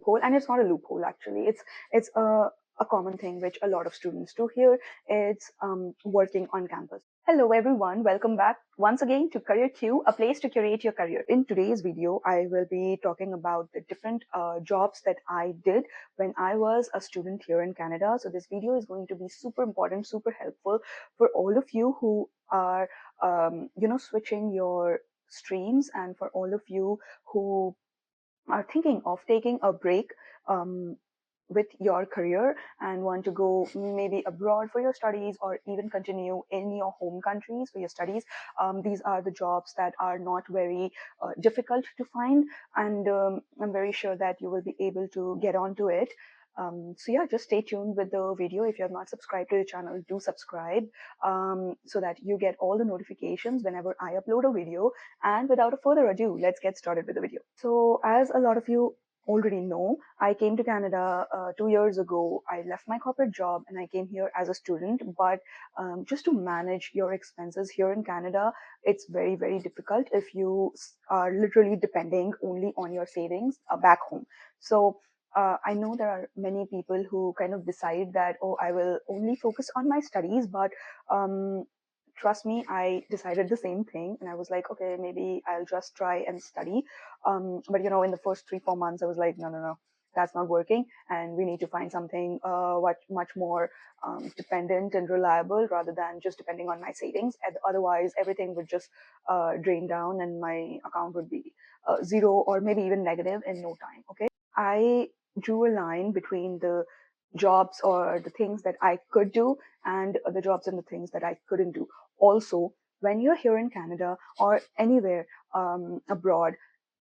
loophole, and it's not a loophole actually. It's a common thing which a lot of students do here. It's working on campus. Hello everyone, welcome back once again to CareerQ, a place to curate your career. In today's video, I will be talking about the different jobs that I did when I was a student here in Canada. So this video is going to be super important, super helpful for all of you who are, switching your streams, and for all of you who are thinking of taking a break with your career and want to go maybe abroad for your studies or even continue in your home countries for your studies. These are the jobs that are not very difficult to find, and I'm very sure that you will be able to get onto it. So yeah, just stay tuned with the video. If you have not subscribed to the channel, do subscribe so that you get all the notifications whenever I upload a video. And without a further ado, let's get started with the video. So as a lot of you already know, I came to Canada 2 years ago. I left my corporate job and I came here as a student. But just to manage your expenses here in Canada, it's very, very difficult if you are literally depending only on your savings back home. So I know there are many people who kind of decide that, oh, I will only focus on my studies, but trust me, I decided the same thing, and I was like, okay, maybe I'll just try and study. But in the first 3-4 months, I was like, no, that's not working, and we need to find something much more dependent and reliable rather than just depending on my savings. Otherwise, everything would just drain down, and my account would be zero or maybe even negative in no time. Okay, I drew a line between the jobs or the things that I could do and the jobs and the things that I couldn't do. Also, when you're here in Canada or anywhere abroad,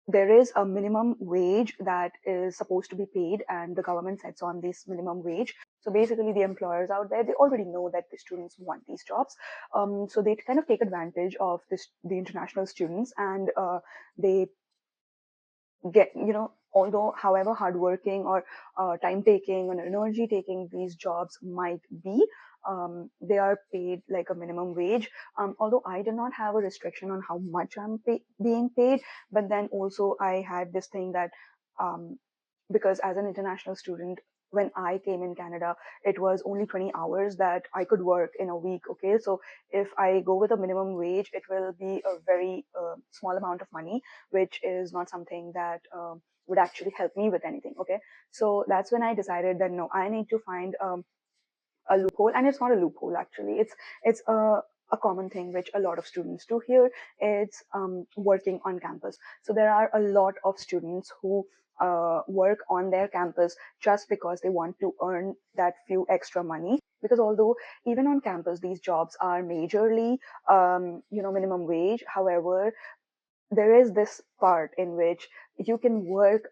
there is a minimum wage that is supposed to be paid, and the government sets on this minimum wage. So basically, the employers out there, they already know that the students want these jobs. So they kind of take advantage of the international students, and they get, although however hardworking or time taking or energy taking these jobs might be, they are paid like a minimum wage. Although I did not have a restriction on how much being paid, but then also I had this thing that because as an international student, when I came in Canada, it was only 20 hours that I could work in a week. Okay, so if I go with a minimum wage, it will be a very small amount of money, which is not something that would actually help me with anything. Okay, so that's when I decided that no, I need to find a loophole, and it's not a loophole actually. It's a common thing which a lot of students do here. It's working on campus. So there are a lot of students who work on their campus just because they want to earn that few extra money. Because although even on campus these jobs are majorly minimum wage, however, there is this part in which you can work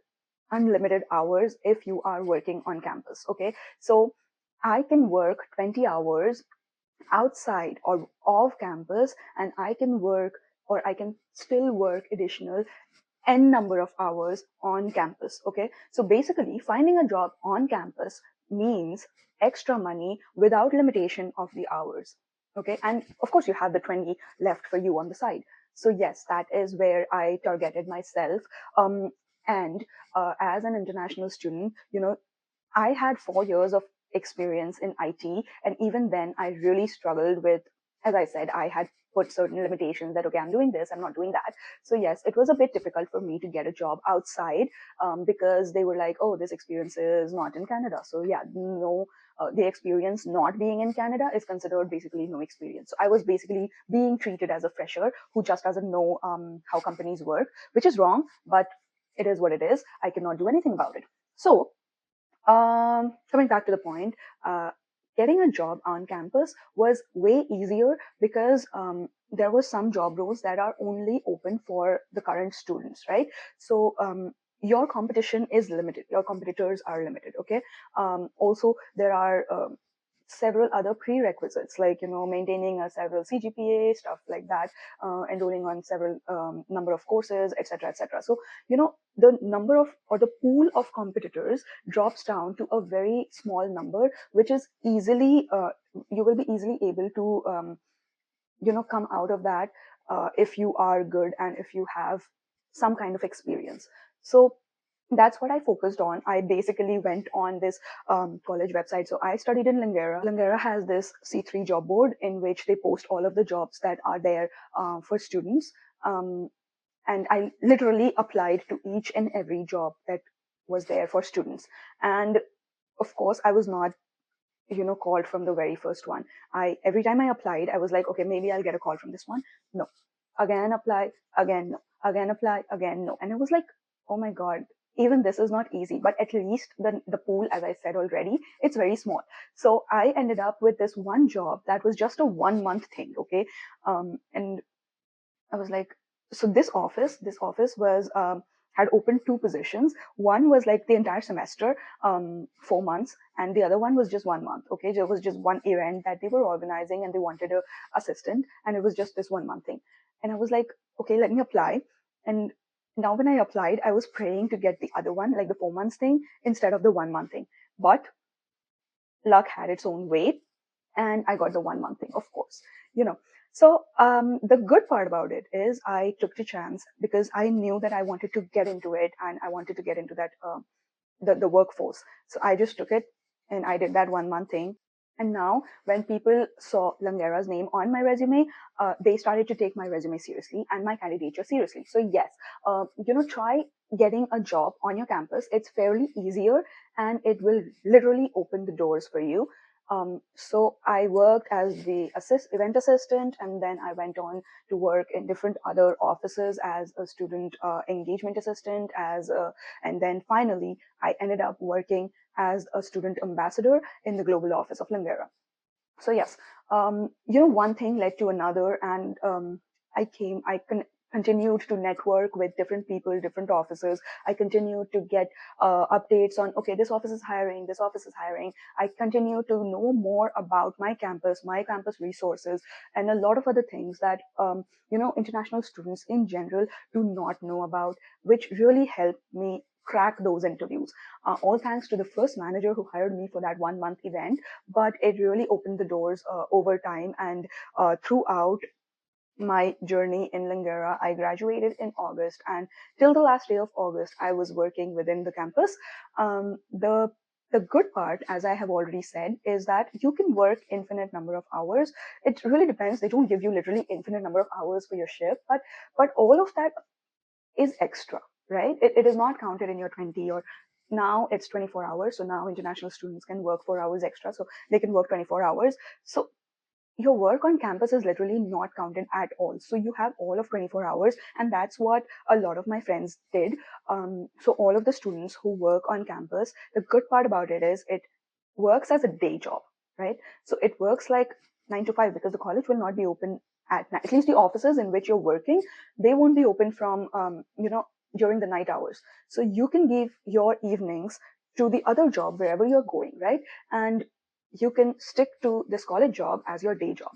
unlimited hours if you are working on campus. Okay, so I can work 20 hours outside or off campus, and I can work, or I can still work additional n number of hours on campus. Okay, so basically finding a job on campus means extra money without limitation of the hours. Okay, and of course you have the 20 left for you on the side. So yes, that is where I targeted myself. And as an international student, I had 4 years of experience in IT, and even then, I really struggled with, as I said, I had put certain limitations that, okay, I'm doing this, I'm not doing that. So, yes, it was a bit difficult for me to get a job outside because they were like, oh, this experience is not in Canada. So, yeah, no. The experience not being in Canada is considered basically no experience. So I was basically being treated as a fresher who just doesn't know how companies work, which is wrong, but it is what it is. I cannot do anything about it. So coming back to the point, getting a job on campus was way easier because there was some job roles that are only open for the current students, right? So your competition is limited. Your competitors are limited. Okay. Also, there are several other prerequisites like maintaining a several CGPA, stuff like that, enrolling on several number of courses, etc., etc. So the number of, or the pool of competitors drops down to a very small number, which is easily you will be easily able to come out of that if you are good and if you have some kind of experience. So that's what I focused on. I basically went on this college website. So I studied in Langara. Langara has this C3 job board in which they post all of the jobs that are there for students. Um, and I literally applied to each and every job that was there for students. And of course, I was not, called from the very first one. Every time I applied, I was like, okay, maybe I'll get a call from this one. No. Again apply, again no. Again apply, again no. And it was like, oh my God, even this is not easy. But at least the pool, as I said already, it's very small. So I ended up with this one job that was just a 1 month thing, okay? And I was like, so this office was had opened two positions. One was like the entire semester, 4 months, and the other one was just 1 month. Okay, there was just one event that they were organizing, and they wanted a assistant, and it was just this 1 month thing. And I was like, okay, let me apply. And now when I applied, I was praying to get the other one, like the 4 months thing, instead of the 1 month thing. But luck had its own way, and I got the 1 month thing, of course, you know. So the good part about it is I took the chance because I knew that I wanted to get into it and I wanted to get into that the workforce. So I just took it and I did that 1 month thing. And now when people saw Langera's name on my resume, they started to take my resume seriously and my candidature seriously. So yes, try getting a job on your campus. It's fairly easier and it will literally open the doors for you. So I worked as the event assistant, and then I went on to work in different other offices as a student engagement assistant, and then finally I ended up working as a student ambassador in the global office of Langara. So yes, one thing led to another, and I continued to network with different people, different offices. I continued to get updates on, okay, this office is hiring, this office is hiring. I continued to know more about my campus resources, and a lot of other things that international students in general do not know about, which really helped me crack those interviews. All thanks to the first manager who hired me for that 1 month event, but it really opened the doors over time. And throughout my journey in Langara, I graduated in August, and till the last day of August, I was working within the campus. The good part, as I have already said, is that you can work infinite number of hours. It really depends. They don't give you literally infinite number of hours for your shift, but all of that is extra, right? It is not counted in your 20, or now it's 24 hours. So now international students can work 4 hours extra. So they can work 24 hours. So your work on campus is literally not counted at all. So you have all of 24 hours. And that's what a lot of my friends did. So all of the students who work on campus, the good part about it is it works as a day job, right? So it works like 9 to 5, because the college will not be open at night. At least the offices in which you're working, they won't be open from, during the night hours. So you can give your evenings to the other job wherever you're going, right? And you can stick to this college job as your day job.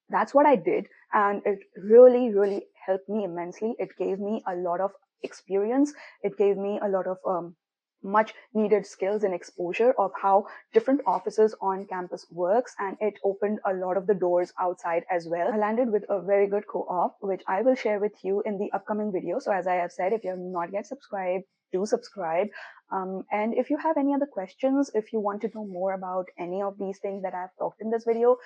That's what I did. And it really, really helped me immensely. It gave me a lot of experience. It gave me a lot of much needed skills and exposure of how different offices on campus works, and it opened a lot of the doors outside as well. I landed with a very good co-op, which I will share with you in the upcoming video. So as I have said, if you have not yet subscribed, do subscribe. And if you have any other questions, if you want to know more about any of these things that I've talked in this video,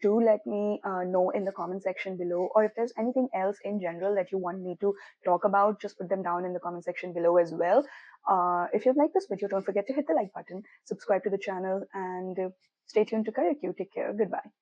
do let me know in the comment section below. Or if there's anything else in general that you want me to talk about, just put them down in the comment section below as well. If you've liked this video, don't forget to hit the like button, subscribe to the channel, and stay tuned to CareerQ. Take care. Goodbye.